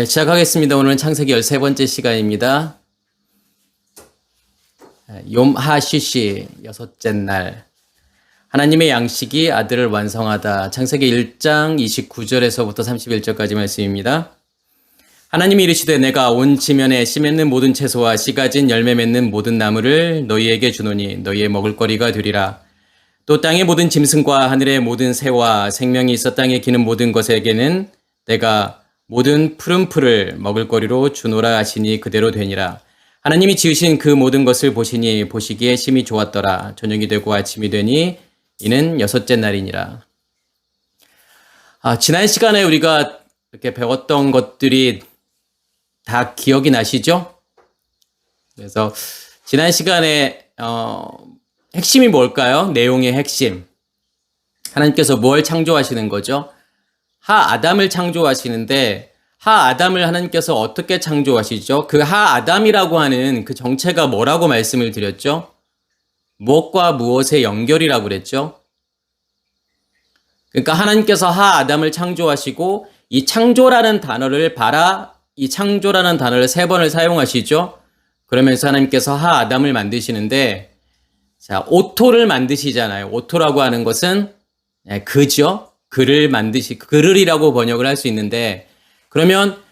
시작하겠습니다. 오늘은 창세기 13번째 시간입니다. 욤하시시 여섯째 날. 하나님의 양식이 아들을 완성하다. 창세기 1장 29절에서부터 31절까지 말씀입니다. 하나님이 이르시되 내가 온 지면에 씨 맺는 모든 채소와 씨 가진 열매 맺는 모든 나무를 너희에게 주노니 너희의 먹을거리가 되리라. 또 땅의 모든 짐승과 하늘의 모든 새와 생명이 있어 땅에 기는 모든 것에게는 내가 모든 푸른 풀을 먹을거리로 주노라 하시니 그대로 되니라. 하나님이 지으신 그 모든 것을 보시니 보시기에 심히 좋았더라. 저녁이 되고 아침이 되니 이는 여섯째 날이니라. 지난 시간에 우리가 이렇게 배웠던 것들이 다 기억이 나시죠? 그래서 지난 시간에 핵심이 뭘까요? 내용의 핵심. 하나님께서 뭘 창조하시는 거죠? 하아담을 창조하시는데 하아담을 하나님께서 어떻게 창조하시죠? 그 하아담이라고 하는 그 정체가 뭐라고 말씀을 드렸죠? 무엇과 무엇의 연결이라고 그랬죠? 그러니까 하나님께서 하아담을 창조하시고 이 창조라는 단어를 이 창조라는 단어를 3번을 사용하시죠? 그러면서 하나님께서 하아담을 만드시는데 오토를 만드시잖아요. 오토라고 하는 것은 그죠? 그를이라고 번역을 할 수 있는데, 그러면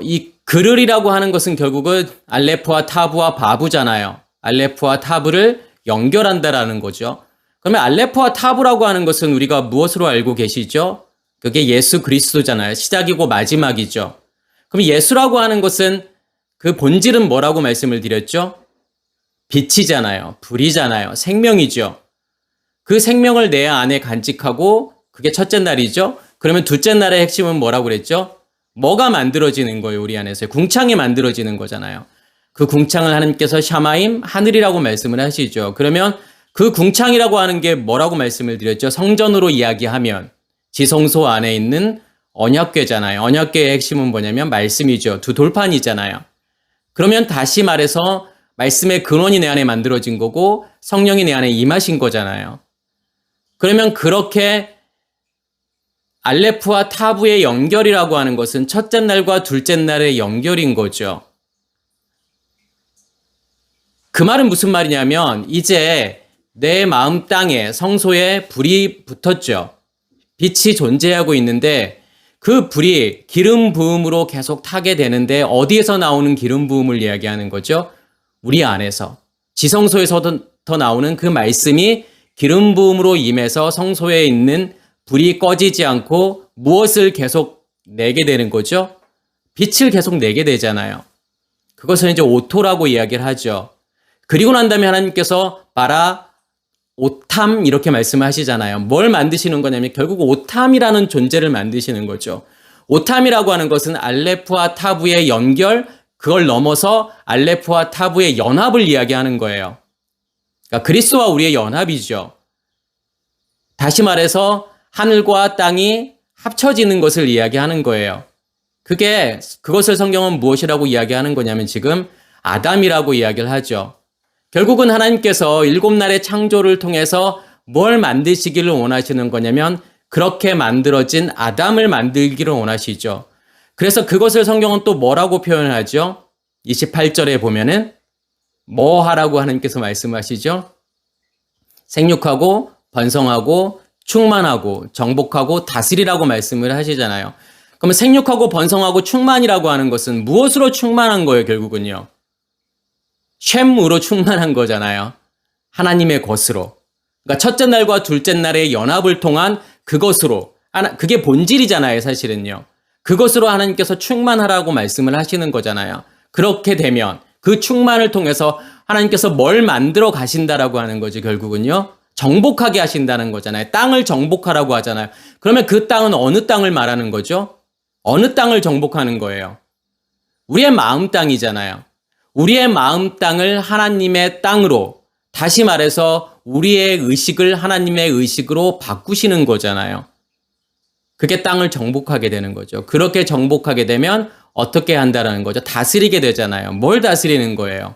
이 그를이라고 하는 것은 결국은 알레프와 타브와 바브잖아요. 알레프와 타브를 연결한다라는 거죠. 그러면 알레프와 타브라고 하는 것은 우리가 무엇으로 알고 계시죠? 그게 예수 그리스도잖아요. 시작이고 마지막이죠. 그럼 예수라고 하는 것은 그 본질은 뭐라고 말씀을 드렸죠? 빛이잖아요. 불이잖아요. 생명이죠. 그 생명을 내 안에 간직하고 그게 첫째 날이죠. 그러면 둘째 날의 핵심은 뭐라고 그랬죠? 뭐가 만들어지는 거예요, 우리 안에서. 궁창이 만들어지는 거잖아요. 그 궁창을 하나님께서 샤마임, 하늘이라고 말씀을 하시죠. 그러면 그 궁창이라고 하는 게 뭐라고 말씀을 드렸죠? 성전으로 이야기하면 지성소 안에 있는 언약궤잖아요. 언약궤의 핵심은 뭐냐면 말씀이죠. 두 돌판이잖아요. 그러면 다시 말해서 말씀의 근원이 내 안에 만들어진 거고 성령이 내 안에 임하신 거잖아요. 그러면 그렇게 알레프와 타브의 연결이라고 하는 것은 첫째 날과 둘째 날의 연결인 거죠. 그 말은 무슨 말이냐면 이제 내 마음 땅에 성소에 불이 붙었죠. 빛이 존재하고 있는데 그 불이 기름 부음으로 계속 타게 되는데 어디에서 나오는 기름 부음을 이야기하는 거죠? 우리 안에서. 지성소에서 더 나오는 그 말씀이 기름 부음으로 임해서 성소에 있는 불이 꺼지지 않고 무엇을 계속 내게 되는 거죠? 빛을 계속 내게 되잖아요. 그것을 이제 오토라고 이야기를 하죠. 그리고 난 다음에 하나님께서 바라 오탐 이렇게 말씀하시잖아요. 뭘 만드시는 거냐면 결국 오탐이라는 존재를 만드시는 거죠. 오탐이라고 하는 것은 알레프와 타브의 연결, 그걸 넘어서 알레프와 타브의 연합을 이야기하는 거예요. 그러니까 그리스도와 우리의 연합이죠. 다시 말해서 하늘과 땅이 합쳐지는 것을 이야기하는 거예요. 그것을 성경은 무엇이라고 이야기하는 거냐면 지금 아담이라고 이야기를 하죠. 결국은 하나님께서 7날의 창조를 통해서 뭘 만드시기를 원하시는 거냐면 그렇게 만들어진 아담을 만들기를 원하시죠. 그래서 그것을 성경은 또 뭐라고 표현을 하죠? 28절에 보면은 뭐 하라고 하나님께서 말씀하시죠? 생육하고 번성하고 충만하고 정복하고 다스리라고 말씀을 하시잖아요. 그러면 생육하고 번성하고 충만이라고 하는 것은 무엇으로 충만한 거예요, 결국은요? 쉔으로 충만한 거잖아요. 하나님의 것으로. 그러니까 첫째 날과 둘째 날의 연합을 통한 그것으로, 그게 본질이잖아요, 사실은요. 그것으로 하나님께서 충만하라고 말씀을 하시는 거잖아요. 그렇게 되면 그 충만을 통해서 하나님께서 뭘 만들어 가신다라고 하는 거죠, 결국은요. 정복하게 하신다는 거잖아요. 땅을 정복하라고 하잖아요. 그러면 그 땅은 어느 땅을 말하는 거죠? 어느 땅을 정복하는 거예요? 우리의 마음 땅이잖아요. 우리의 마음 땅을 하나님의 땅으로, 다시 말해서 우리의 의식을 하나님의 의식으로 바꾸시는 거잖아요. 그게 땅을 정복하게 되는 거죠. 그렇게 정복하게 되면 어떻게 한다라는 거죠? 다스리게 되잖아요. 뭘 다스리는 거예요?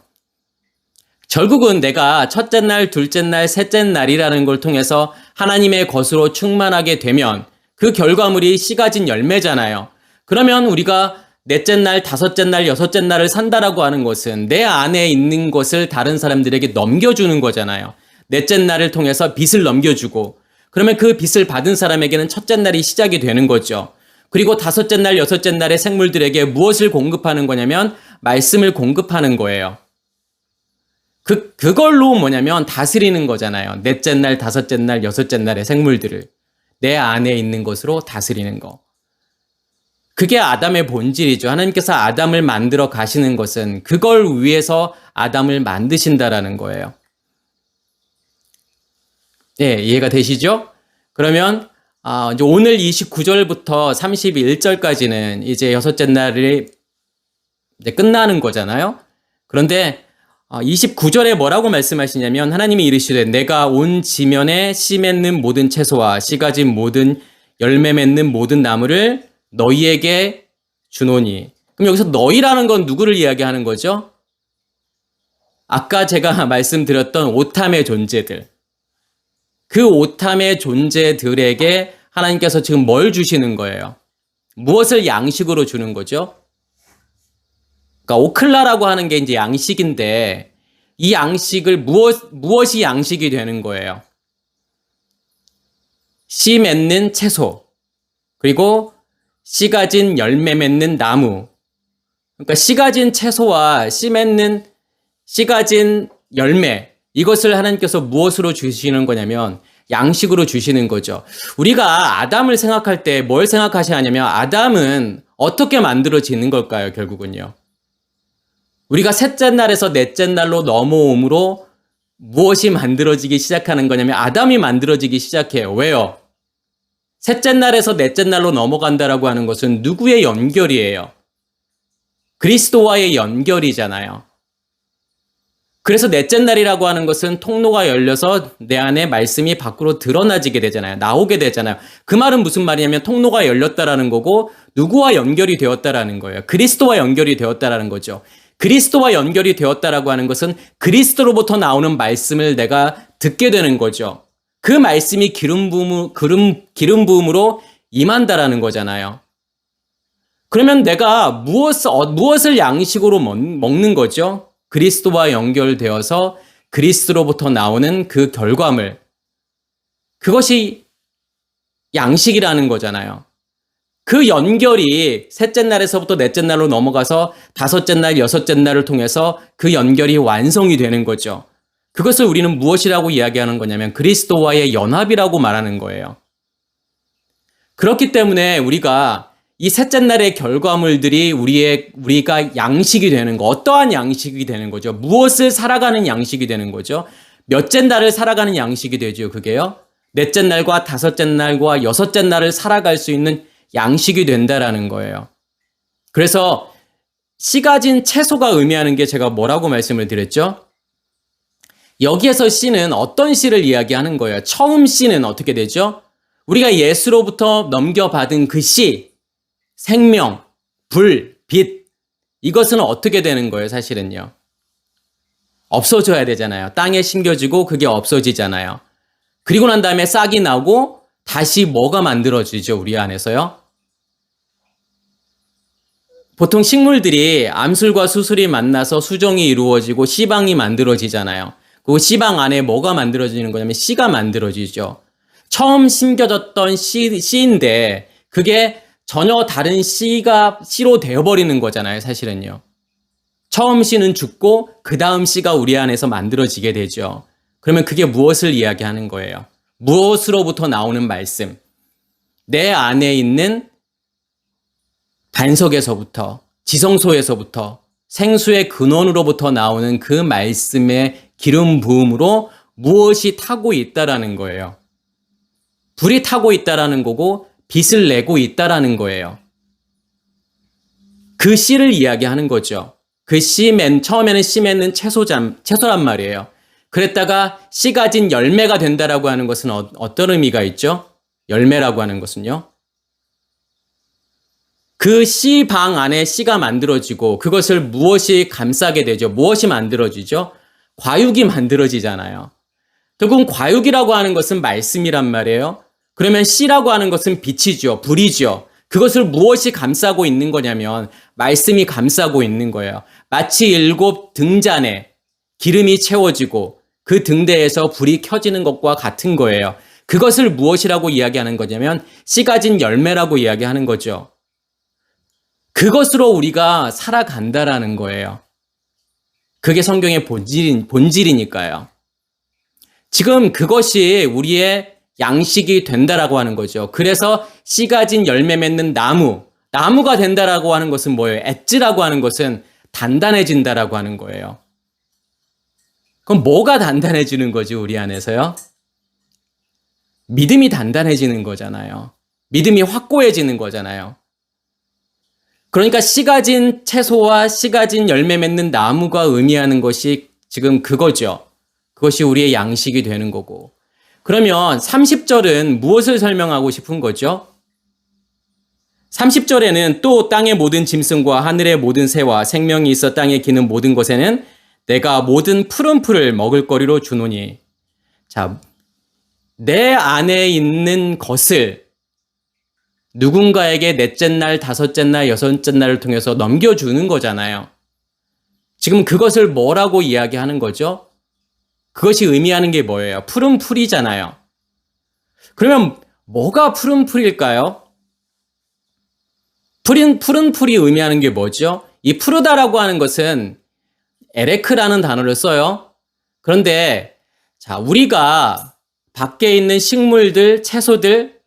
결국은 내가 첫째 날, 둘째 날, 셋째 날이라는 걸 통해서 하나님의 것으로 충만하게 되면 그 결과물이 씨 가진 열매잖아요. 그러면 우리가 넷째 날, 다섯째 날, 여섯째 날을 산다라고 하는 것은 내 안에 있는 것을 다른 사람들에게 넘겨주는 거잖아요. 넷째 날을 통해서 빚을 넘겨주고, 그러면 그 빚을 받은 사람에게는 첫째 날이 시작이 되는 거죠. 그리고 다섯째 날, 여섯째 날의 생물들에게 무엇을 공급하는 거냐면 말씀을 공급하는 거예요. 그걸로 뭐냐면 다스리는 거잖아요. 넷째 날, 다섯째 날, 여섯째 날의 생물들을 내 안에 있는 것으로 다스리는 거. 그게 아담의 본질이죠. 하나님께서 아담을 만들어 가시는 것은 그걸 위해서 아담을 만드신다라는 거예요. 예, 이해가 되시죠? 그러면 이제 오늘 29절부터 31절까지는 이제 여섯째 날이 이제 끝나는 거잖아요. 그런데 29절에 뭐라고 말씀하시냐면 하나님이 이르시되 내가 온 지면에 씨 맺는 모든 채소와 씨 가진 모든 열매 맺는 모든 나무를 너희에게 주노니. 그럼 여기서 너희라는 건 누구를 이야기하는 거죠? 아까 제가 말씀드렸던 오탐의 존재들. 그 오탐의 존재들에게 하나님께서 지금 뭘 주시는 거예요? 무엇을 양식으로 주는 거죠? 그러니까 오클라라고 하는 게 이제 양식인데 이 양식을 무엇이 양식이 되는 거예요? 씨 맺는 채소, 그리고 씨 가진 열매 맺는 나무. 그러니까 씨 가진 채소와 씨 가진 열매, 이것을 하나님께서 무엇으로 주시는 거냐면 양식으로 주시는 거죠. 우리가 아담을 생각할 때 뭘 생각하시냐면 아담은 어떻게 만들어지는 걸까요, 결국은요? 우리가 셋째 날에서 넷째 날로 넘어옴으로 무엇이 만들어지기 시작하는 거냐면 아담이 만들어지기 시작해요. 왜요? 셋째 날에서 넷째 날로 넘어간다라고 하는 것은 누구의 연결이에요? 그리스도와의 연결이잖아요. 그래서 넷째 날이라고 하는 것은 통로가 열려서 내 안에 말씀이 밖으로 드러나지게 되잖아요. 나오게 되잖아요. 그 말은 무슨 말이냐면 통로가 열렸다라는 거고 누구와 연결이 되었다라는 거예요. 그리스도와 연결이 되었다라는 거죠. 그리스도와 연결이 되었다라고 하는 것은 그리스도로부터 나오는 말씀을 내가 듣게 되는 거죠. 그 말씀이 기름 부음으로 임한다라는 거잖아요. 그러면 내가 무엇을 양식으로 먹는 거죠? 그리스도와 연결되어서 그리스도로부터 나오는 그 결과물. 그것이 양식이라는 거잖아요. 그 연결이 셋째 날에서부터 넷째 날로 넘어가서 다섯째 날, 여섯째 날을 통해서 그 연결이 완성이 되는 거죠. 그것을 우리는 무엇이라고 이야기하는 거냐면 그리스도와의 연합이라고 말하는 거예요. 그렇기 때문에 우리가 이 셋째 날의 결과물들이 우리가 양식이 되는 거, 어떠한 양식이 되는 거죠? 무엇을 살아가는 양식이 되는 거죠? 몇째 날을 살아가는 양식이 되죠, 그게요? 넷째 날과 다섯째 날과 여섯째 날을 살아갈 수 있는 양식이 된다라는 거예요. 그래서 씨 가진 채소가 의미하는 게 제가 뭐라고 말씀을 드렸죠? 여기에서 씨는 어떤 씨를 이야기하는 거예요? 처음 씨는 어떻게 되죠? 우리가 예수로부터 넘겨받은 그 씨, 생명, 불, 빛, 이것은 어떻게 되는 거예요, 사실은요? 없어져야 되잖아요. 땅에 심겨지고 그게 없어지잖아요. 그리고 난 다음에 싹이 나고 다시 뭐가 만들어지죠, 우리 안에서요? 보통 식물들이 암술과 수술이 만나서 수정이 이루어지고 씨방이 만들어지잖아요. 그 씨방 안에 뭐가 만들어지는 거냐면 씨가 만들어지죠. 처음 심겨졌던 씨인데 그게 전혀 다른 씨로 되어버리는 거잖아요, 사실은요. 처음 씨는 죽고 그 다음 씨가 우리 안에서 만들어지게 되죠. 그러면 그게 무엇을 이야기하는 거예요? 무엇으로부터 나오는 말씀? 내 안에 있는 반석에서부터, 지성소에서부터, 생수의 근원으로부터 나오는 그 말씀의 기름 부음으로 무엇이 타고 있다라는 거예요. 불이 타고 있다라는 거고 빛을 내고 있다라는 거예요. 그 씨를 이야기하는 거죠. 그 처음에는 씨 맺는 채소란 말이에요. 그랬다가 씨 가진 열매가 된다라고 하는 것은 어떤 의미가 있죠? 열매라고 하는 것은요. 그 씨 방 안에 씨가 만들어지고 그것을 무엇이 감싸게 되죠? 무엇이 만들어지죠? 과육이 만들어지잖아요. 결국은 과육이라고 하는 것은 말씀이란 말이에요. 그러면 씨라고 하는 것은 빛이죠. 불이죠. 그것을 무엇이 감싸고 있는 거냐면 말씀이 감싸고 있는 거예요. 마치 7등잔에 기름이 채워지고 그 등대에서 불이 켜지는 것과 같은 거예요. 그것을 무엇이라고 이야기하는 거냐면 씨 가진 열매라고 이야기하는 거죠. 그것으로 우리가 살아간다라는 거예요. 그게 성경의 본질이니까요. 지금 그것이 우리의 양식이 된다라고 하는 거죠. 그래서 씨 가진 열매 맺는 나무가 된다라고 하는 것은 뭐예요? 엣지라고 하는 것은 단단해진다라고 하는 거예요. 그럼 뭐가 단단해지는 거지, 우리 안에서요? 믿음이 단단해지는 거잖아요. 믿음이 확고해지는 거잖아요. 그러니까 씨 가진 채소와 씨 가진 열매 맺는 나무가 의미하는 것이 지금 그거죠. 그것이 우리의 양식이 되는 거고. 그러면 30절은 무엇을 설명하고 싶은 거죠? 30절에는 또 땅의 모든 짐승과 하늘의 모든 새와 생명이 있어 땅에 기는 모든 것에는 내가 모든 푸른 풀을 먹을 거리로 주노니. 자, 내 안에 있는 것을 누군가에게 넷째 날, 다섯째 날, 여섯째 날을 통해서 넘겨주는 거잖아요. 지금 그것을 뭐라고 이야기하는 거죠? 그것이 의미하는 게 뭐예요? 푸른 풀이잖아요. 그러면 뭐가 푸른 풀일까요? 푸른 풀이 의미하는 게 뭐죠? 이 푸르다라고 하는 것은 에레크라는 단어를 써요. 그런데 자, 우리가 밖에 있는 식물들, 채소들이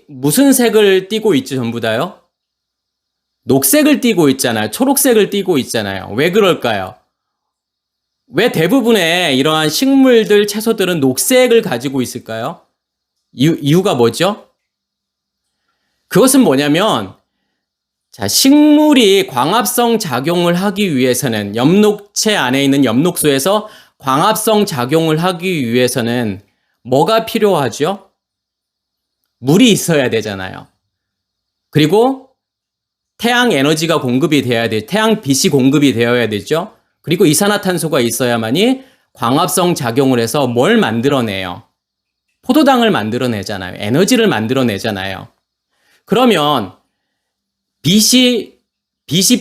무슨 색을 띠고 있죠, 전부 다요? 녹색을 띠고 있잖아요. 초록색을 띠고 있잖아요. 왜 그럴까요? 왜 대부분의 이러한 식물들, 채소들은 녹색을 가지고 있을까요? 이유가 뭐죠? 그것은 뭐냐면, 자, 식물이 광합성 작용을 하기 위해서는 엽록체 안에 있는 엽록소에서 광합성 작용을 하기 위해서는 뭐가 필요하죠? 물이 있어야 되잖아요. 그리고 태양 에너지가 공급이 돼야 돼. 태양 빛이 공급이 되어야 되죠. 그리고 이산화탄소가 있어야만이 광합성 작용을 해서 뭘 만들어내요? 포도당을 만들어내잖아요. 에너지를 만들어내잖아요. 그러면 빛이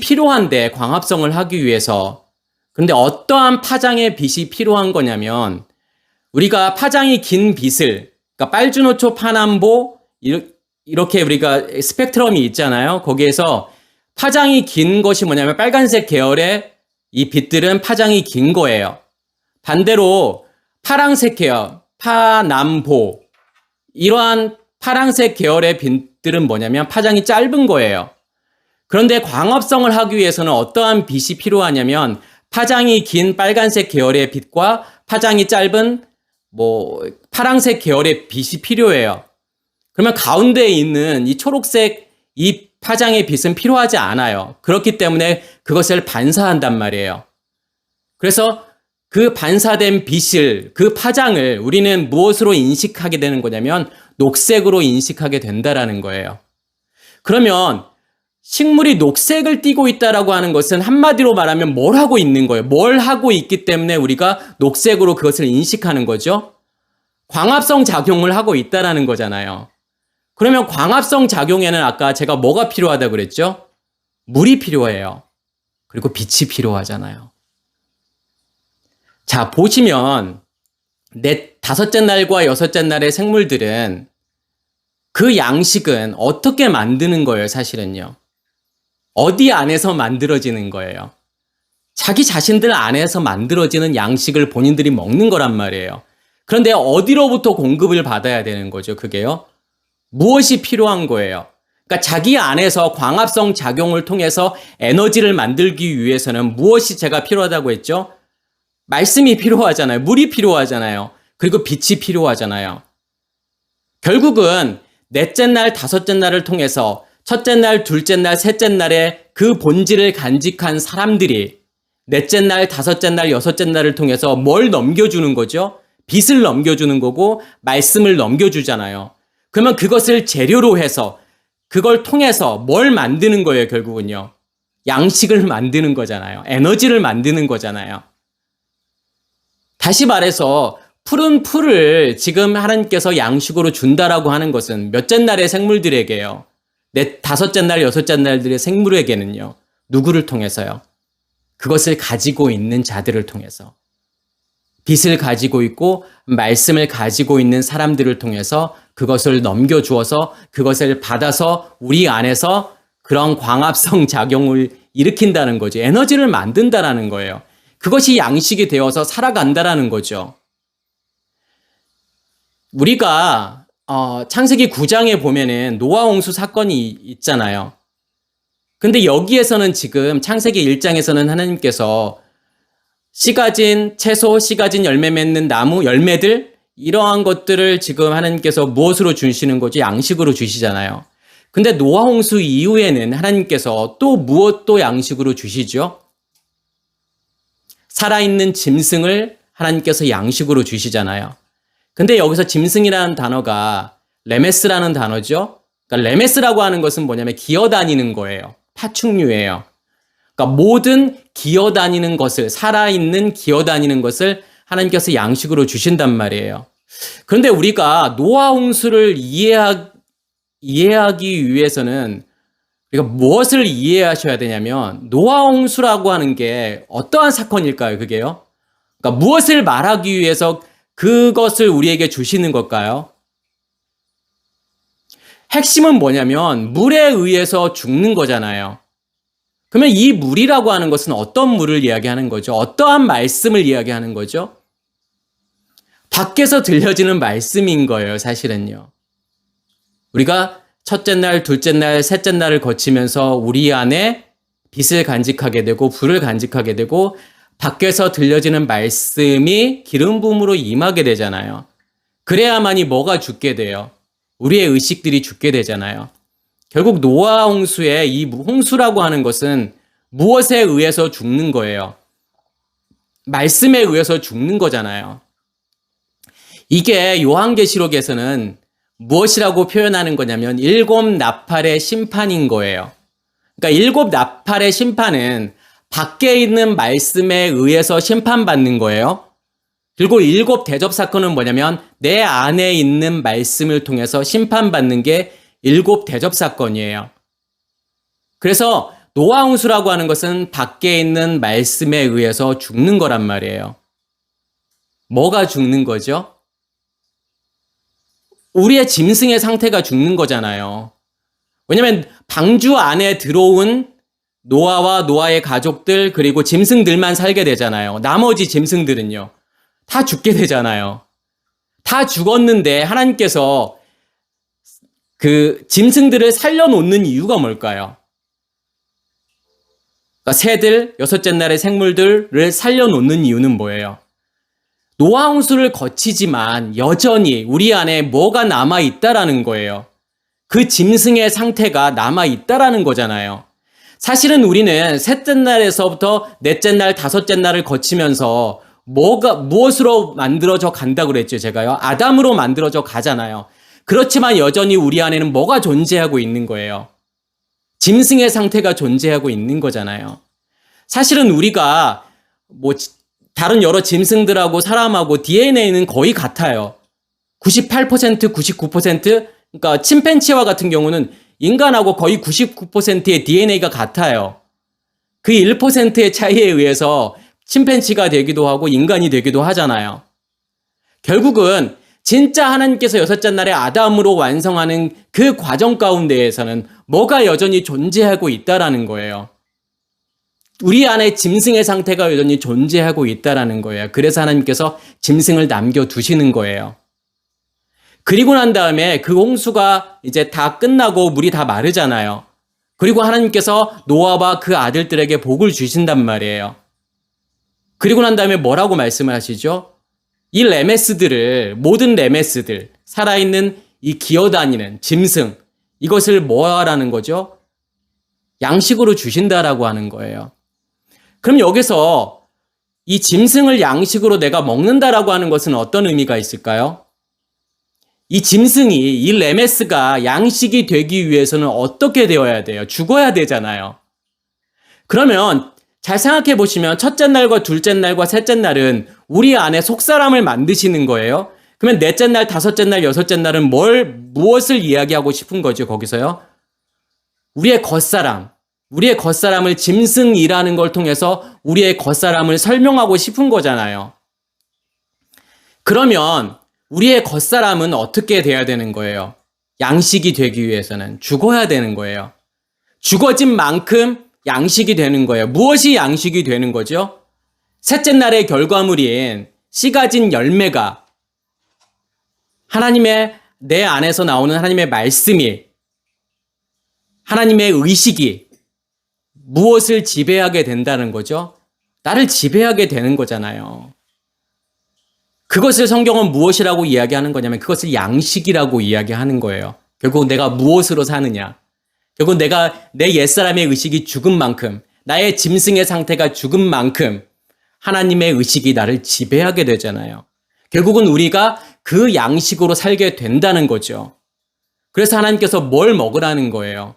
필요한데 광합성을 하기 위해서. 그런데 어떠한 파장의 빛이 필요한 거냐면 우리가 파장이 긴 빛을, 그러니까 빨주노초, 파남보 이렇게 우리가 스펙트럼이 있잖아요. 거기에서 파장이 긴 것이 뭐냐면 빨간색 계열의 이 빛들은 파장이 긴 거예요. 반대로 파랑색 계열, 파남보 이러한 파랑색 계열의 빛들은 뭐냐면 파장이 짧은 거예요. 그런데 광합성을 하기 위해서는 어떠한 빛이 필요하냐면 파장이 긴 빨간색 계열의 빛과 파장이 짧은 파랑색 계열의 빛이 필요해요. 그러면 가운데에 있는 이 초록색 이 파장의 빛은 필요하지 않아요. 그렇기 때문에 그것을 반사한단 말이에요. 그래서 그 반사된 빛을, 그 파장을 우리는 무엇으로 인식하게 되는 거냐면 녹색으로 인식하게 된다라는 거예요. 그러면 식물이 녹색을 띠고 있다라고 하는 것은 한마디로 말하면 뭘 하고 있는 거예요? 뭘 하고 있기 때문에 우리가 녹색으로 그것을 인식하는 거죠? 광합성 작용을 하고 있다라는 거잖아요. 그러면 광합성 작용에는 아까 제가 뭐가 필요하다고 그랬죠? 물이 필요해요. 그리고 빛이 필요하잖아요. 자, 보시면 다섯째 날과 여섯째 날의 생물들은 그 양식은 어떻게 만드는 거예요, 사실은요? 어디 안에서 만들어지는 거예요? 자기 자신들 안에서 만들어지는 양식을 본인들이 먹는 거란 말이에요. 그런데 어디로부터 공급을 받아야 되는 거죠, 그게요? 무엇이 필요한 거예요? 그러니까 자기 안에서 광합성 작용을 통해서 에너지를 만들기 위해서는 무엇이 제가 필요하다고 했죠? 말씀이 필요하잖아요. 물이 필요하잖아요. 그리고 빛이 필요하잖아요. 결국은 넷째 날, 다섯째 날을 통해서 첫째 날, 둘째 날, 셋째 날에 그 본질을 간직한 사람들이 넷째 날, 다섯째 날, 여섯째 날을 통해서 뭘 넘겨주는 거죠? 빛을 넘겨주는 거고 말씀을 넘겨주잖아요. 그러면 그것을 재료로 해서 그걸 통해서 뭘 만드는 거예요, 결국은요? 양식을 만드는 거잖아요. 에너지를 만드는 거잖아요. 다시 말해서 푸른 풀을 지금 하나님께서 양식으로 준다라고 하는 것은 몇째 날의 생물들에게요. 다섯째 날, 여섯째 날들의 생물에게는요. 누구를 통해서요? 그것을 가지고 있는 자들을 통해서. 빛을 가지고 있고 말씀을 가지고 있는 사람들을 통해서 그것을 넘겨주어서 그것을 받아서 우리 안에서 그런 광합성 작용을 일으킨다는 거죠. 에너지를 만든다라는 거예요. 그것이 양식이 되어서 살아간다라는 거죠. 우리가 창세기 9장에 보면은 노아 홍수 사건이 있잖아요. 근데 여기에서는 지금 창세기 1장에서는 하나님께서 씨 가진 채소, 씨 가진 열매 맺는 나무, 열매들 이러한 것들을 지금 하나님께서 무엇으로 주시는 거죠? 양식으로 주시잖아요. 근데 노아 홍수 이후에는 하나님께서 또 무엇도 양식으로 주시죠? 살아있는 짐승을 하나님께서 양식으로 주시잖아요. 근데 여기서 짐승이라는 단어가 레메스라는 단어죠. 그러니까 레메스라고 하는 것은 뭐냐면 기어다니는 거예요. 파충류예요. 그러니까 모든 기어다니는 것을, 살아있는 기어다니는 것을 하나님께서 양식으로 주신단 말이에요. 그런데 우리가 노아 홍수를 이해하기 위해서는 우리가 무엇을 이해하셔야 되냐면 노아 홍수라고 하는 게 어떠한 사건일까요? 그게요. 그러니까 무엇을 말하기 위해서 그것을 우리에게 주시는 걸까요? 핵심은 뭐냐면 물에 의해서 죽는 거잖아요. 그러면 이 물이라고 하는 것은 어떤 물을 이야기하는 거죠? 어떠한 말씀을 이야기하는 거죠? 밖에서 들려지는 말씀인 거예요, 사실은요. 우리가 첫째 날, 둘째 날, 셋째 날을 거치면서 우리 안에 빛을 간직하게 되고 불을 간직하게 되고 밖에서 들려지는 말씀이 기름 부음으로 임하게 되잖아요. 그래야만이 뭐가 죽게 돼요? 우리의 의식들이 죽게 되잖아요. 결국 노아 홍수의 이 홍수라고 하는 것은 무엇에 의해서 죽는 거예요? 말씀에 의해서 죽는 거잖아요. 이게 요한계시록에서는 무엇이라고 표현하는 거냐면 일곱 나팔의 심판인 거예요. 그러니까 일곱 나팔의 심판은 밖에 있는 말씀에 의해서 심판받는 거예요. 그리고 일곱 대접 사건은 뭐냐면 내 안에 있는 말씀을 통해서 심판받는 게 일곱 대접 사건이에요. 그래서 노아 홍수라고 하는 것은 밖에 있는 말씀에 의해서 죽는 거란 말이에요. 뭐가 죽는 거죠? 우리의 짐승의 상태가 죽는 거잖아요. 왜냐하면 방주 안에 들어온 노아와 노아의 가족들 그리고 짐승들만 살게 되잖아요. 나머지 짐승들은요. 다 죽게 되잖아요. 다 죽었는데 하나님께서 그 짐승들을 살려놓는 이유가 뭘까요? 그러니까 새들, 여섯째 날의 생물들을 살려놓는 이유는 뭐예요? 노아 홍수를 거치지만 여전히 우리 안에 뭐가 남아있다라는 거예요. 그 짐승의 상태가 남아있다라는 거잖아요. 사실은 우리는 셋째 날에서부터 넷째 날, 다섯째 날을 거치면서 무엇으로 만들어져 간다고 그랬죠, 제가요? 아담으로 만들어져 가잖아요. 그렇지만 여전히 우리 안에는 뭐가 존재하고 있는 거예요? 짐승의 상태가 존재하고 있는 거잖아요. 사실은 우리가 다른 여러 짐승들하고 사람하고 DNA는 거의 같아요. 98%, 99%? 그러니까 침팬지와 같은 경우는 인간하고 거의 99%의 DNA가 같아요. 그 1%의 차이에 의해서 침팬지가 되기도 하고 인간이 되기도 하잖아요. 결국은 진짜 하나님께서 여섯째 날에 아담으로 완성하는 그 과정 가운데에서는 뭐가 여전히 존재하고 있다라는 거예요. 우리 안에 짐승의 상태가 여전히 존재하고 있다라는 거예요. 그래서 하나님께서 짐승을 남겨두시는 거예요. 그리고 난 다음에 그 홍수가 이제 다 끝나고 물이 다 마르잖아요. 그리고 하나님께서 노아와 그 아들들에게 복을 주신단 말이에요. 그리고 난 다음에 뭐라고 말씀을 하시죠? 이 레메스들을, 모든 레메스들, 살아있는 이 기어다니는 짐승, 이것을 뭐 하라는 거죠? 양식으로 주신다라고 하는 거예요. 그럼 여기서 이 짐승을 양식으로 내가 먹는다라고 하는 것은 어떤 의미가 있을까요? 이 짐승이, 이 레메스가 양식이 되기 위해서는 어떻게 되어야 돼요? 죽어야 되잖아요. 그러면 잘 생각해 보시면 첫째 날과 둘째 날과 셋째 날은 우리 안에 속사람을 만드시는 거예요. 그러면 넷째 날, 다섯째 날, 여섯째 날은 무엇을 이야기하고 싶은 거죠, 거기서요? 우리의 겉사람을 짐승이라는 걸 통해서 우리의 겉사람을 설명하고 싶은 거잖아요. 그러면 우리의 겉사람은 어떻게 돼야 되는 거예요? 양식이 되기 위해서는 죽어야 되는 거예요. 죽어진 만큼 양식이 되는 거예요. 무엇이 양식이 되는 거죠? 셋째 날의 결과물인 씨 가진 열매가 하나님의 내 안에서 나오는 하나님의 말씀이 하나님의 의식이 무엇을 지배하게 된다는 거죠? 나를 지배하게 되는 거잖아요. 그것을 성경은 무엇이라고 이야기하는 거냐면 그것을 양식이라고 이야기하는 거예요. 결국 내가 무엇으로 사느냐. 결국 내가 내 옛사람의 의식이 죽은 만큼 나의 짐승의 상태가 죽은 만큼 하나님의 의식이 나를 지배하게 되잖아요. 결국은 우리가 그 양식으로 살게 된다는 거죠. 그래서 하나님께서 뭘 먹으라는 거예요?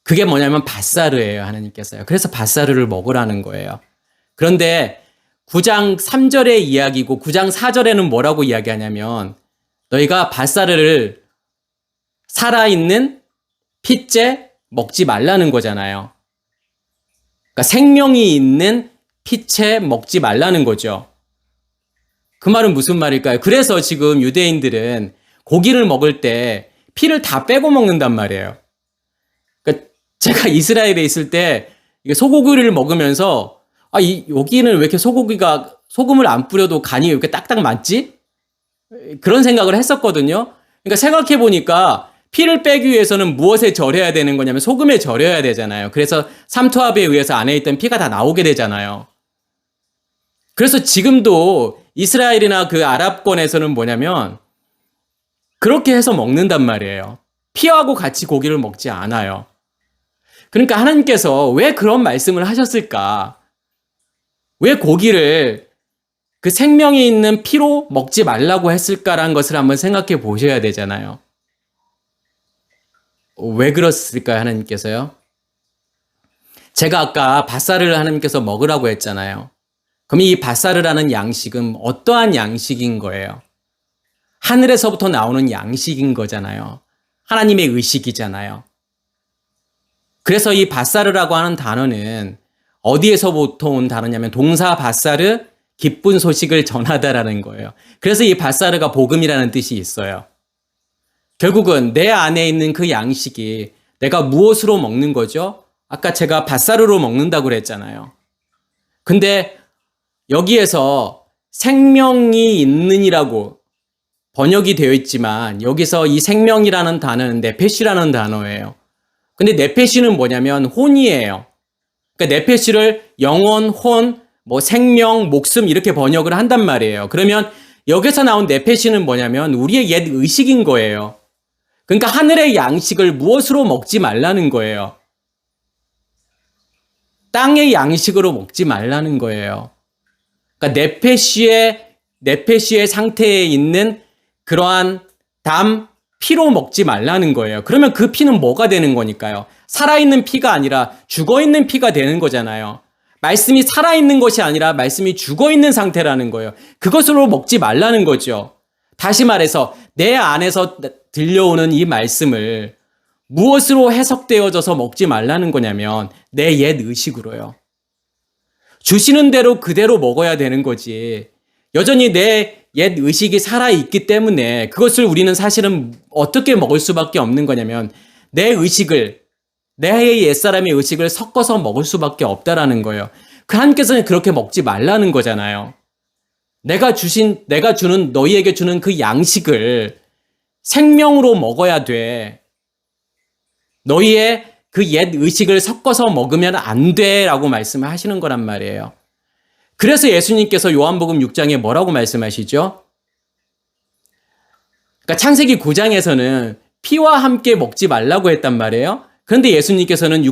그게 뭐냐면 밭사르예요, 하나님께서요. 그래서 밭사르를 먹으라는 거예요. 그런데 9장 3절의 이야기고 9장 4절에는 뭐라고 이야기하냐면 너희가 밭사르를 살아있는 핏째 먹지 말라는 거잖아요. 그러니까 생명이 있는 핏째 먹지 말라는 거죠. 그 말은 무슨 말일까요? 그래서 지금 유대인들은 고기를 먹을 때 피를 다 빼고 먹는단 말이에요. 그러니까 제가 이스라엘에 있을 때 소고기를 먹으면서 여기는 왜 이렇게 소금을 안 뿌려도 간이 왜 이렇게 딱딱 맞지? 그런 생각을 했었거든요. 그러니까 생각해 보니까 피를 빼기 위해서는 무엇에 절여야 되는 거냐면 소금에 절여야 되잖아요. 그래서 삼투압에 의해서 안에 있던 피가 다 나오게 되잖아요. 그래서 지금도 이스라엘이나 그 아랍권에서는 뭐냐면 그렇게 해서 먹는단 말이에요. 피하고 같이 고기를 먹지 않아요. 그러니까 하나님께서 왜 그런 말씀을 하셨을까? 왜 고기를 그 생명이 있는 피로 먹지 말라고 했을까라는 것을 한번 생각해 보셔야 되잖아요. 왜 그랬을까요, 하나님께서요? 제가 아까 밭사르를 하나님께서 먹으라고 했잖아요. 그럼 이 밭사르라는 양식은 어떠한 양식인 거예요? 하늘에서부터 나오는 양식인 거잖아요. 하나님의 의식이잖아요. 그래서 이 밭사르라고 하는 단어는 어디에서부터 온 단어냐면 동사 밭사르, 기쁜 소식을 전하다라는 거예요. 그래서 이 밭사르가 복음이라는 뜻이 있어요. 결국은 내 안에 있는 그 양식이 내가 무엇으로 먹는 거죠? 아까 제가 밭사르로 먹는다고 그랬잖아요. 근데 여기에서 생명이 있는이라고 번역이 되어 있지만 여기서 이 생명이라는 단어는 네페시라는 단어예요. 근데 네페시는 뭐냐면 혼이에요. 그러니까 네페시를 영혼, 혼, 생명, 목숨 이렇게 번역을 한단 말이에요. 그러면 여기서 나온 네페시는 뭐냐면 우리의 옛 의식인 거예요. 그러니까 하늘의 양식을 무엇으로 먹지 말라는 거예요. 땅의 양식으로 먹지 말라는 거예요. 그러니까 네페시의 상태에 있는 그러한 피로 먹지 말라는 거예요. 그러면 그 피는 뭐가 되는 거니까요? 살아있는 피가 아니라 죽어있는 피가 되는 거잖아요. 말씀이 살아있는 것이 아니라 말씀이 죽어있는 상태라는 거예요. 그것으로 먹지 말라는 거죠. 다시 말해서 내 안에서 들려오는 이 말씀을 무엇으로 해석되어져서 먹지 말라는 거냐면 내 옛 의식으로요. 주시는 대로 그대로 먹어야 되는 거지. 여전히 내 옛 의식이 살아있기 때문에 그것을 우리는 사실은 어떻게 먹을 수밖에 없는 거냐면 내 옛사람의 의식을 섞어서 먹을 수밖에 없다라는 거예요. 하나님께서는 그렇게 먹지 말라는 거잖아요. 내가 주는 너희에게 주는 그 양식을 생명으로 먹어야 돼. 너희의 그 옛 의식을 섞어서 먹으면 안 돼라고 말씀을 하시는 거란 말이에요. 그래서 예수님께서 요한복음 6장에 뭐라고 말씀하시죠? 그러니까 창세기 9장에서는 피와 함께 먹지 말라고 했단 말이에요. 그런데 예수님께서는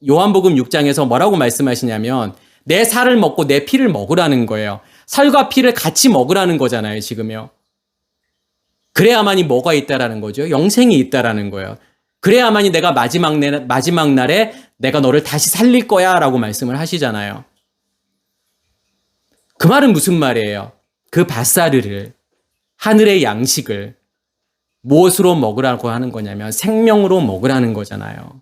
요한복음 6장에서 뭐라고 말씀하시냐면 내 살을 먹고 내 피를 먹으라는 거예요. 살과 피를 같이 먹으라는 거잖아요, 지금요. 그래야만이 뭐가 있다라는 거죠? 영생이 있다라는 거예요. 그래야만이 내가 마지막 날에 내가 너를 다시 살릴 거야 라고 말씀을 하시잖아요. 그 말은 무슨 말이에요? 그 밭사르를, 하늘의 양식을 무엇으로 먹으라고 하는 거냐면 생명으로 먹으라는 거잖아요.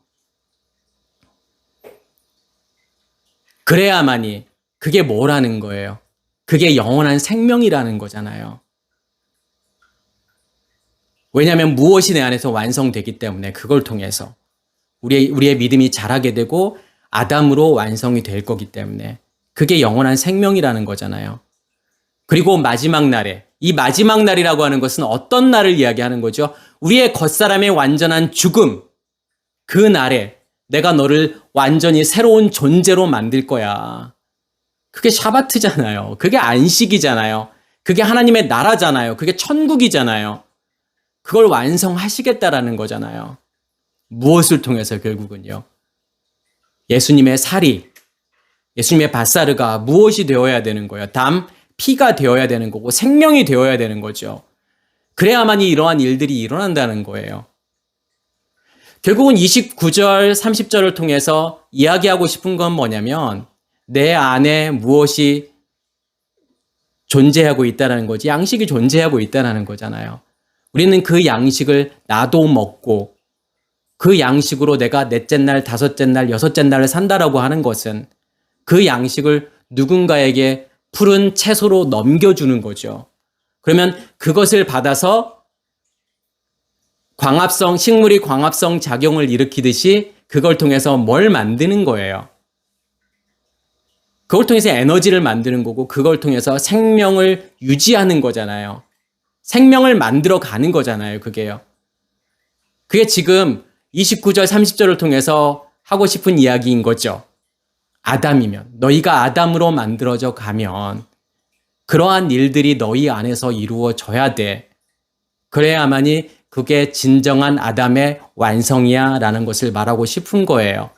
그래야만이 그게 뭐라는 거예요? 그게 영원한 생명이라는 거잖아요. 왜냐하면 무엇이 내 안에서 완성되기 때문에 그걸 통해서 우리의 믿음이 자라게 되고 아담으로 완성이 될 거기 때문에 그게 영원한 생명이라는 거잖아요. 그리고 마지막 날에, 이 마지막 날이라고 하는 것은 어떤 날을 이야기하는 거죠? 우리의 겉사람의 완전한 죽음, 그 날에 내가 너를 완전히 새로운 존재로 만들 거야. 그게 샤바트잖아요. 그게 안식이잖아요. 그게 하나님의 나라잖아요. 그게 천국이잖아요. 그걸 완성하시겠다라는 거잖아요. 무엇을 통해서 결국은요? 예수님의 살이, 예수님의 밧사르가 무엇이 되어야 되는 거예요? 피가 되어야 되는 거고 생명이 되어야 되는 거죠. 그래야만이 이러한 일들이 일어난다는 거예요. 결국은 29절, 30절을 통해서 이야기하고 싶은 건 뭐냐면 내 안에 무엇이 존재하고 있다는 거지, 양식이 존재하고 있다는 거잖아요. 우리는 그 양식을 나도 먹고 그 양식으로 내가 넷째 날, 다섯째 날, 여섯째 날을 산다라고 하는 것은 그 양식을 누군가에게 푸른 채소로 넘겨주는 거죠. 그러면 그것을 받아서 식물이 광합성 작용을 일으키듯이 그걸 통해서 뭘 만드는 거예요. 그걸 통해서 에너지를 만드는 거고 그걸 통해서 생명을 유지하는 거잖아요. 생명을 만들어 가는 거잖아요. 그게요. 그게 지금 29절, 30절을 통해서 하고 싶은 이야기인 거죠. 아담이면, 너희가 아담으로 만들어져 가면 그러한 일들이 너희 안에서 이루어져야 돼. 그래야만이 그게 진정한 아담의 완성이야 라는 것을 말하고 싶은 거예요.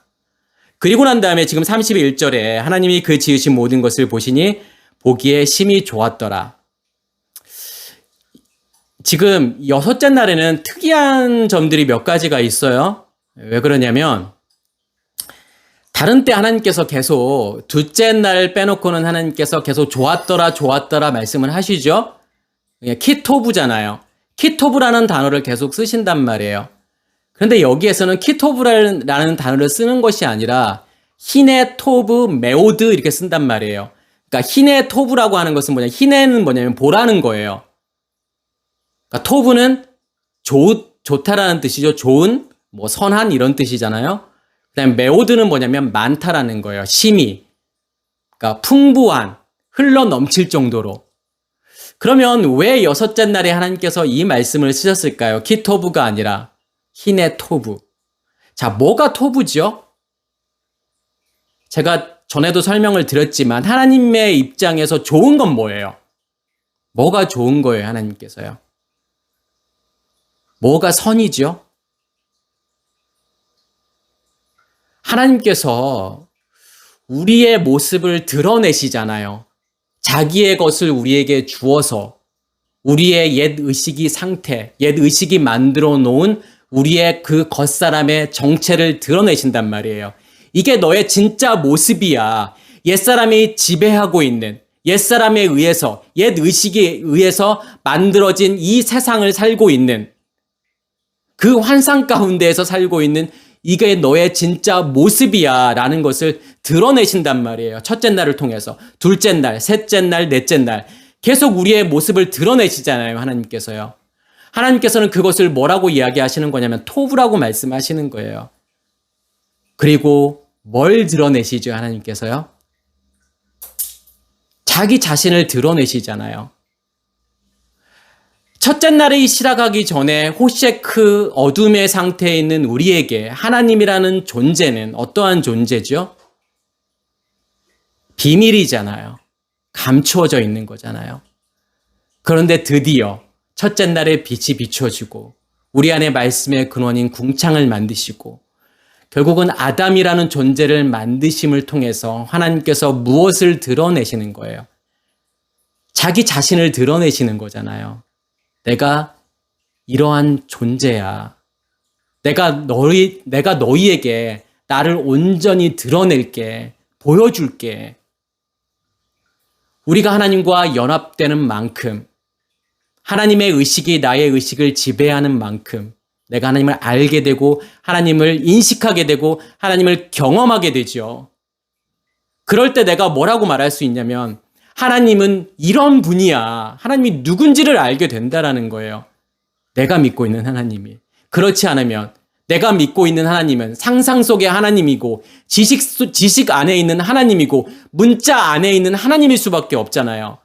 그리고 난 다음에 지금 31절에 하나님이 그 지으신 모든 것을 보시니 보기에 심히 좋았더라. 지금 여섯째 날에는 특이한 점들이 몇 가지가 있어요. 왜 그러냐면 다른 때 하나님께서 계속 둘째 날 빼놓고는 하나님께서 계속 좋았더라 좋았더라 말씀을 하시죠. 키토브잖아요. 키토브라는 단어를 계속 쓰신단 말이에요. 그런데 여기에서는 키토브라는 단어를 쓰는 것이 아니라 히네 토브 메오드 이렇게 쓴단 말이에요. 그러니까 히네 토브라고 하는 것은 뭐냐? 히네는 뭐냐면 보라는 거예요. 그러니까 토브는 좋다라는 뜻이죠. 좋은, 선한 이런 뜻이잖아요. 그다음에 메오드는 뭐냐면 많다라는 거예요. 심히. 그러니까 풍부한, 흘러 넘칠 정도로. 그러면 왜 여섯째 날에 하나님께서 이 말씀을 쓰셨을까요? 키토브가 아니라 히네 토브. 자, 뭐가 토브죠? 제가 전에도 설명을 드렸지만 하나님의 입장에서 좋은 건 뭐예요? 뭐가 좋은 거예요, 하나님께서요? 뭐가 선이죠? 하나님께서 우리의 모습을 드러내시잖아요. 자기의 것을 우리에게 주어서 우리의 옛 의식이 옛 의식이 만들어 놓은 우리의 그 겉사람의 정체를 드러내신단 말이에요. 이게 너의 진짜 모습이야. 옛사람이 지배하고 있는, 옛사람에 의해서, 옛 의식에 의해서 만들어진 이 세상을 살고 있는 그 환상 가운데에서 살고 있는 이게 너의 진짜 모습이야 라는 것을 드러내신단 말이에요. 첫째 날을 통해서 둘째 날, 셋째 날, 넷째 날 계속 우리의 모습을 드러내시잖아요. 하나님께서요. 하나님께서는 그것을 뭐라고 이야기하시는 거냐면 토브라고 말씀하시는 거예요. 그리고 뭘 드러내시죠? 하나님께서요. 자기 자신을 드러내시잖아요. 첫째 날이 시작하기 전에 호셰크 어둠의 상태에 있는 우리에게 하나님이라는 존재는 어떠한 존재죠? 비밀이잖아요. 감추어져 있는 거잖아요. 그런데 드디어 첫째 날에 빛이 비춰지고 우리 안에 말씀의 근원인 궁창을 만드시고 결국은 아담이라는 존재를 만드심을 통해서 하나님께서 무엇을 드러내시는 거예요? 자기 자신을 드러내시는 거잖아요. 내가 이러한 존재야. 내가 너희에게 나를 온전히 드러낼게, 보여줄게. 우리가 하나님과 연합되는 만큼 하나님의 의식이 나의 의식을 지배하는 만큼 내가 하나님을 알게 되고 하나님을 인식하게 되고 하나님을 경험하게 되죠. 그럴 때 내가 뭐라고 말할 수 있냐면 하나님은 이런 분이야. 하나님이 누군지를 알게 된다라는 거예요. 내가 믿고 있는 하나님이. 그렇지 않으면 내가 믿고 있는 하나님은 상상 속의 하나님이고 지식 안에 있는 하나님이고 문자 안에 있는 하나님일 수밖에 없잖아요.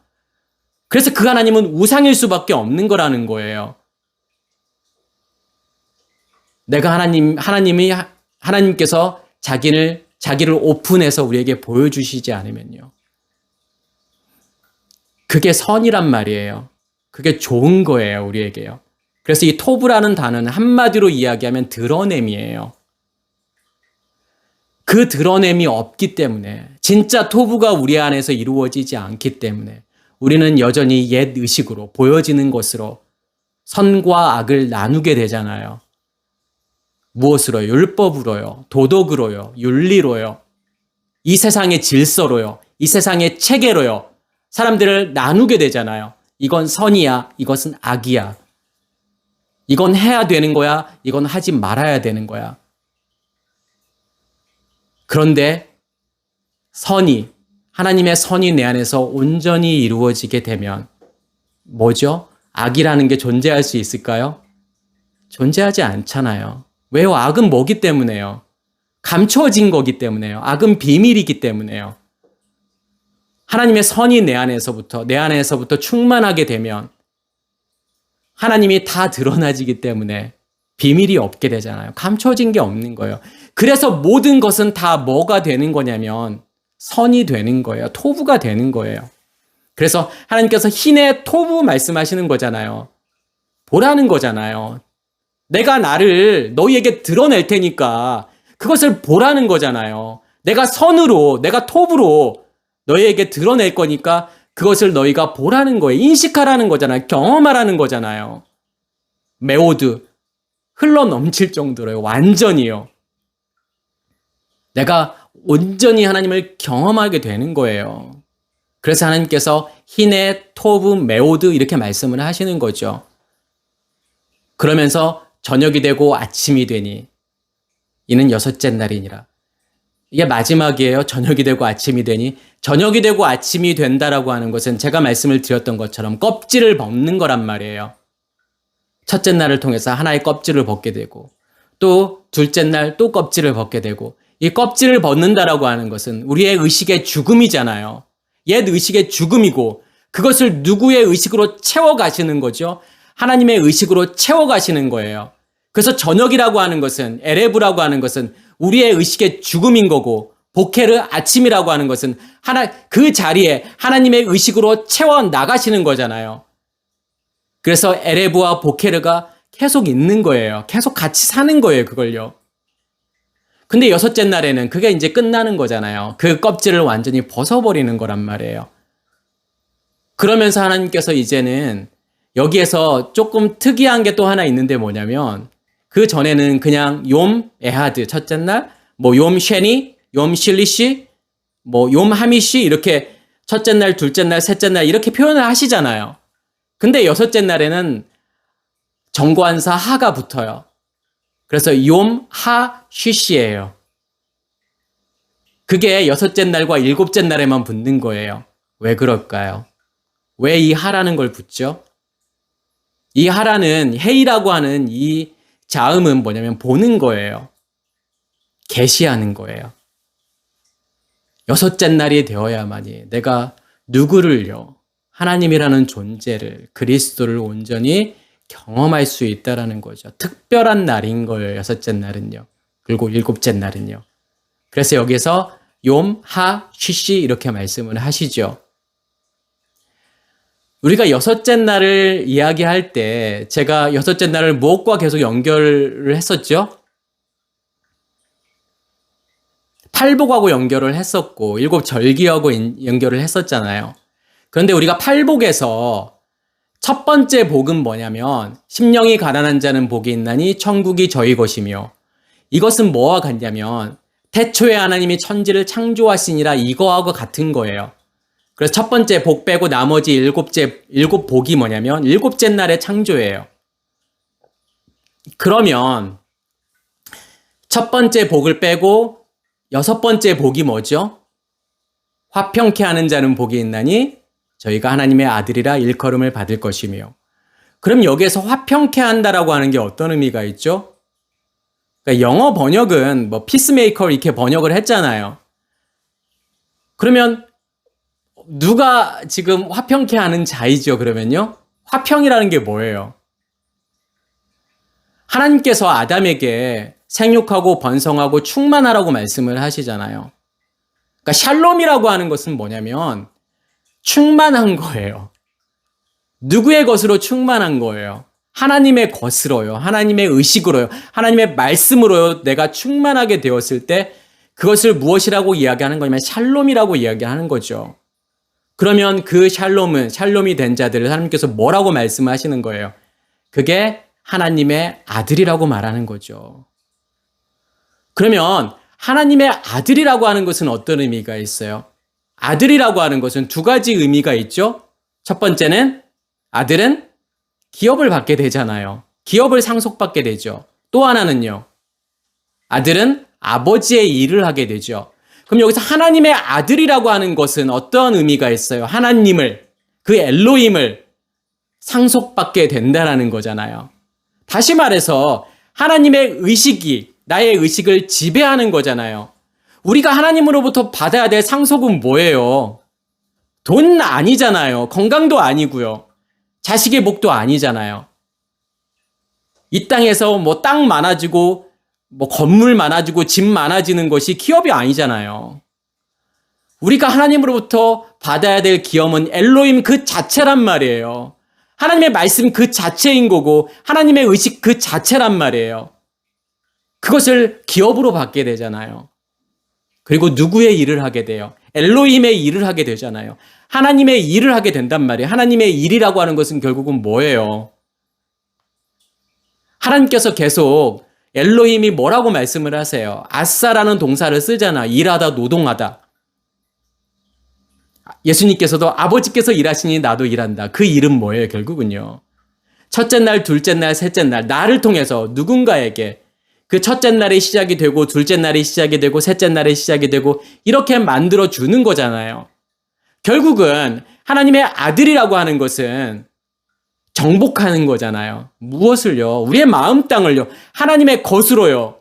그래서 그 하나님은 우상일 수밖에 없는 거라는 거예요. 내가 하나님께서 자기를 오픈해서 우리에게 보여주시지 않으면요. 그게 선이란 말이에요. 그게 좋은 거예요, 우리에게요. 그래서 이 토브라는 단어는 한마디로 이야기하면 드러냄이에요. 그 드러냄이 없기 때문에, 진짜 토브가 우리 안에서 이루어지지 않기 때문에 우리는 여전히 옛 의식으로 보여지는 것으로 선과 악을 나누게 되잖아요. 무엇으로요? 율법으로요, 도덕으로요, 윤리로요, 이 세상의 질서로요, 이 세상의 체계로요, 사람들을 나누게 되잖아요. 이건 선이야, 이것은 악이야. 이건 해야 되는 거야, 이건 하지 말아야 되는 거야. 그런데 하나님의 선이 내 안에서 온전히 이루어지게 되면 뭐죠? 악이라는 게 존재할 수 있을까요? 존재하지 않잖아요. 왜요? 악은 뭐기 때문에요? 감춰진 거기 때문에요. 악은 비밀이기 때문에요. 하나님의 선이 내 안에서부터 충만하게 되면 하나님이 다 드러나지기 때문에 비밀이 없게 되잖아요. 감춰진 게 없는 거예요. 그래서 모든 것은 다 뭐가 되는 거냐면 선이 되는 거예요. 토부가 되는 거예요. 그래서 하나님께서 흰의 토부 말씀하시는 거잖아요. 보라는 거잖아요. 내가 나를 너희에게 드러낼 테니까 그것을 보라는 거잖아요. 내가 선으로, 내가 토부로 너희에게 드러낼 거니까 그것을 너희가 보라는 거예요. 인식하라는 거잖아요. 경험하라는 거잖아요. 메오드, 흘러 넘칠 정도로요. 완전히요. 내가 온전히 하나님을 경험하게 되는 거예요. 그래서 하나님께서 흰의 토브 메오드 이렇게 말씀을 하시는 거죠. 그러면서 저녁이 되고 아침이 되니 이는 여섯째 날이니라. 이게 마지막이에요. 저녁이 되고 아침이 되니. 저녁이 되고 아침이 된다라고 하는 것은 제가 말씀을 드렸던 것처럼 껍질을 벗는 거란 말이에요. 첫째 날을 통해서 하나의 껍질을 벗게 되고 또 둘째 날 또 껍질을 벗게 되고 이 껍질을 벗는다라고 하는 것은 우리의 의식의 죽음이잖아요. 옛 의식의 죽음이고 그것을 누구의 의식으로 채워가시는 거죠? 하나님의 의식으로 채워가시는 거예요. 그래서 저녁이라고 하는 것은 에레브라고 하는 것은 우리의 의식의 죽음인 거고 보케르 아침이라고 하는 것은 그 자리에 하나님의 의식으로 채워 나가시는 거잖아요. 그래서 에레브와 보케르가 계속 있는 거예요. 계속 같이 사는 거예요, 그걸요. 근데 여섯째 날에는 그게 이제 끝나는 거잖아요. 그 껍질을 완전히 벗어버리는 거란 말이에요. 그러면서 하나님께서 이제는 여기에서 조금 특이한 게 또 하나 있는데 뭐냐면 그 전에는 그냥 욤 에하드 첫째 날, 욤 쉐니, 욤 실리시, 욤 하미시 이렇게 첫째 날, 둘째 날, 셋째 날 이렇게 표현을 하시잖아요. 근데 여섯째 날에는 정관사 하가 붙어요. 그래서 욤 하 쉬시예요. 그게 여섯째 날과 일곱째 날에만 붙는 거예요. 왜 그럴까요? 왜 이 하라는 걸 붙죠? 이 하라는 헤이라고 하는 이 자음은 뭐냐면 보는 거예요. 계시하는 거예요. 여섯째 날이 되어야만이 내가 누구를요, 하나님이라는 존재를, 그리스도를 온전히 경험할 수 있다라는 거죠. 특별한 날인 거예요, 여섯째 날은요. 그리고 일곱째 날은요. 그래서 여기서 욤, 하, 쉬시 이렇게 말씀을 하시죠. 우리가 여섯째 날을 이야기할 때 제가 여섯째 날을 무엇과 계속 연결을 했었죠? 팔복하고 연결을 했었고 일곱 절기하고 연결을 했었잖아요. 그런데 우리가 팔복에서 첫 번째 복은 뭐냐면 심령이 가난한 자는 복이 있나니 천국이 저희 것이며, 이것은 뭐와 같냐면 태초에 하나님이 천지를 창조하시니라 이거하고 같은 거예요. 그래서 첫 번째 복 빼고 나머지 일곱 복이 뭐냐면 일곱째 날의 창조예요. 그러면 첫 번째 복을 빼고 여섯 번째 복이 뭐죠? 화평케 하는 자는 복이 있나니 저희가 하나님의 아들이라 일컬음을 받을 것이며. 그럼 여기에서 화평케 한다라고 하는 게 어떤 의미가 있죠? 그러니까 영어 번역은 뭐 피스메이커 이렇게 번역을 했잖아요. 그러면 누가 지금 화평케 하는 자이죠, 그러면요? 화평이라는 게 뭐예요? 하나님께서 아담에게 생육하고 번성하고 충만하라고 말씀을 하시잖아요. 그러니까 샬롬이라고 하는 것은 뭐냐면 충만한 거예요. 누구의 것으로 충만한 거예요? 하나님의 것으로요. 하나님의 의식으로요. 하나님의 말씀으로요. 내가 충만하게 되었을 때 그것을 무엇이라고 이야기하는 거냐면 샬롬이라고 이야기하는 거죠. 그러면 그 샬롬이 된 자들을 하나님께서 뭐라고 말씀하시는 거예요? 그게 하나님의 아들이라고 말하는 거죠. 그러면 하나님의 아들이라고 하는 것은 어떤 의미가 있어요? 아들이라고 하는 것은 두 가지 의미가 있죠. 첫 번째는 아들은 기업을 받게 되잖아요. 기업을 상속받게 되죠. 또 하나는요. 아들은 아버지의 일을 하게 되죠. 그럼 여기서 하나님의 아들이라고 하는 것은 어떤 의미가 있어요? 하나님을, 그 엘로힘을 상속받게 된다라는 거잖아요. 다시 말해서 하나님의 의식이 나의 의식을 지배하는 거잖아요. 우리가 하나님으로부터 받아야 될 상속은 뭐예요? 돈 아니잖아요. 건강도 아니고요. 자식의 복도 아니잖아요. 이 땅에서 뭐 땅 많아지고 뭐 건물 많아지고 집 많아지는 것이 기업이 아니잖아요. 우리가 하나님으로부터 받아야 될 기업은 엘로힘 그 자체란 말이에요. 하나님의 말씀 그 자체인 거고 하나님의 의식 그 자체란 말이에요. 그것을 기업으로 받게 되잖아요. 그리고 누구의 일을 하게 돼요? 엘로힘의 일을 하게 되잖아요. 하나님의 일을 하게 된단 말이에요. 하나님의 일이라고 하는 것은 결국은 뭐예요? 하나님께서 계속 엘로힘이 뭐라고 말씀을 하세요? 아싸라는 동사를 쓰잖아. 일하다, 노동하다. 예수님께서도 아버지께서 일하시니 나도 일한다. 그 일은 뭐예요? 결국은요. 첫째 날, 둘째 날, 셋째 날 나를 통해서 누군가에게 그 첫째 날이 시작이 되고 둘째 날이 시작이 되고 셋째 날이 시작이 되고 이렇게 만들어 주는 거잖아요. 결국은 하나님의 아들이라고 하는 것은 정복하는 거잖아요. 무엇을요? 우리의 마음 땅을요. 하나님의 것으로요.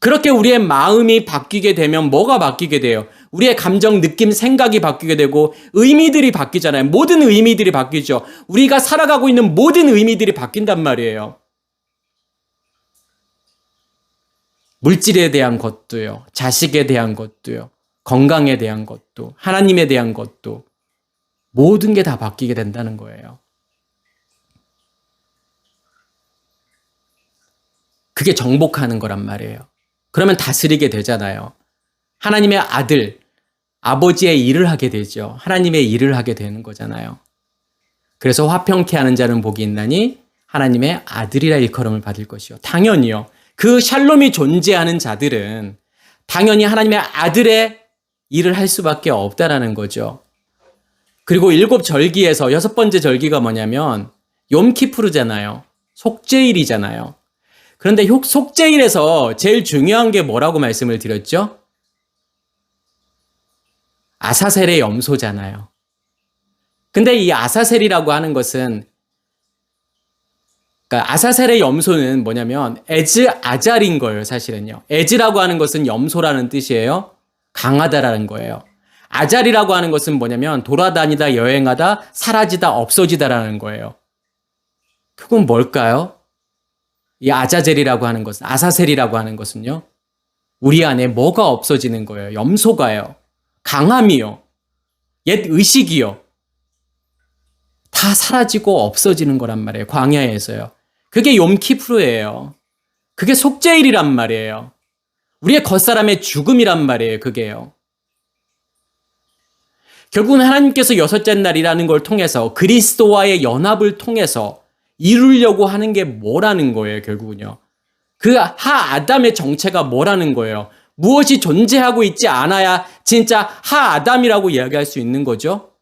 그렇게 우리의 마음이 바뀌게 되면 뭐가 바뀌게 돼요? 우리의 감정, 느낌, 생각이 바뀌게 되고 의미들이 바뀌잖아요. 모든 의미들이 바뀌죠. 우리가 살아가고 있는 모든 의미들이 바뀐단 말이에요. 물질에 대한 것도요. 자식에 대한 것도요. 건강에 대한 것도, 하나님에 대한 것도 모든 게 다 바뀌게 된다는 거예요. 그게 정복하는 거란 말이에요. 그러면 다스리게 되잖아요. 하나님의 아들, 아버지의 일을 하게 되죠. 하나님의 일을 하게 되는 거잖아요. 그래서 화평케 하는 자는 복이 있나니 하나님의 아들이라 일컬음을 받을 것이요. 당연히요. 그 샬롬이 존재하는 자들은 당연히 하나님의 아들의 일을 할 수밖에 없다라는 거죠. 그리고 일곱 절기에서 여섯 번째 절기가 뭐냐면 욤키푸르잖아요. 속죄일이잖아요. 그런데 속죄일에서 제일 중요한 게 뭐라고 말씀을 드렸죠? 아사셀의 염소잖아요. 근데 이 아사셀이라고 하는 것은 그러니까 아사셀의 염소는 뭐냐면 에즈 아잘인 거예요, 사실은요. 에즈라고 하는 것은 염소라는 뜻이에요. 강하다라는 거예요. 아잘이라고 하는 것은 뭐냐면 돌아다니다, 여행하다, 사라지다, 없어지다라는 거예요. 그건 뭘까요? 이 아자젤이라고 하는 것은, 아사셀이라고 하는 것은요. 우리 안에 뭐가 없어지는 거예요? 염소가요. 강함이요. 옛 의식이요. 다 사라지고 없어지는 거란 말이에요. 광야에서요. 그게 욤키푸르예요. 그게 속죄일이란 말이에요. 우리의 겉사람의 죽음이란 말이에요. 그게요. 결국은 하나님께서 여섯째 날이라는 걸 통해서 그리스도와의 연합을 통해서 이루려고 하는 게 뭐라는 거예요. 결국은요. 그 하아담의 정체가 뭐라는 거예요. 무엇이 존재하고 있지 않아야 진짜 하아담이라고 이야기할 수 있는 거죠?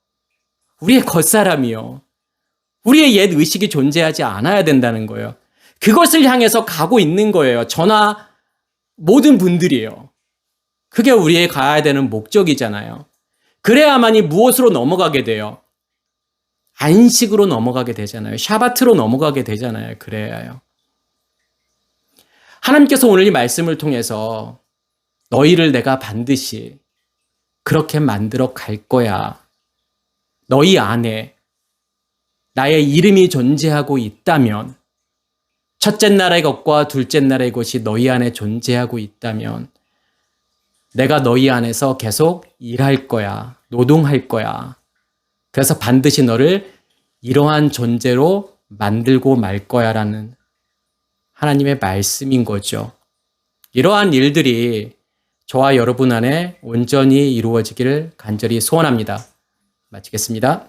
우리의 겉사람이요. 우리의 옛 의식이 존재하지 않아야 된다는 거예요. 그것을 향해서 가고 있는 거예요. 저나 모든 분들이에요. 그게 우리의 가야 되는 목적이잖아요. 그래야만이 무엇으로 넘어가게 돼요? 안식으로 넘어가게 되잖아요. 샤바트로 넘어가게 되잖아요. 그래야요. 하나님께서 오늘 이 말씀을 통해서 너희를 내가 반드시 그렇게 만들어 갈 거야. 너희 안에 나의 이름이 존재하고 있다면, 첫째 나라의 것과 둘째 나라의 것이 너희 안에 존재하고 있다면 내가 너희 안에서 계속 일할 거야. 노동할 거야. 그래서 반드시 너를 이러한 존재로 만들고 말 거야 라는 하나님의 말씀인 거죠. 이러한 일들이 저와 여러분 안에 온전히 이루어지기를 간절히 소원합니다. 마치겠습니다.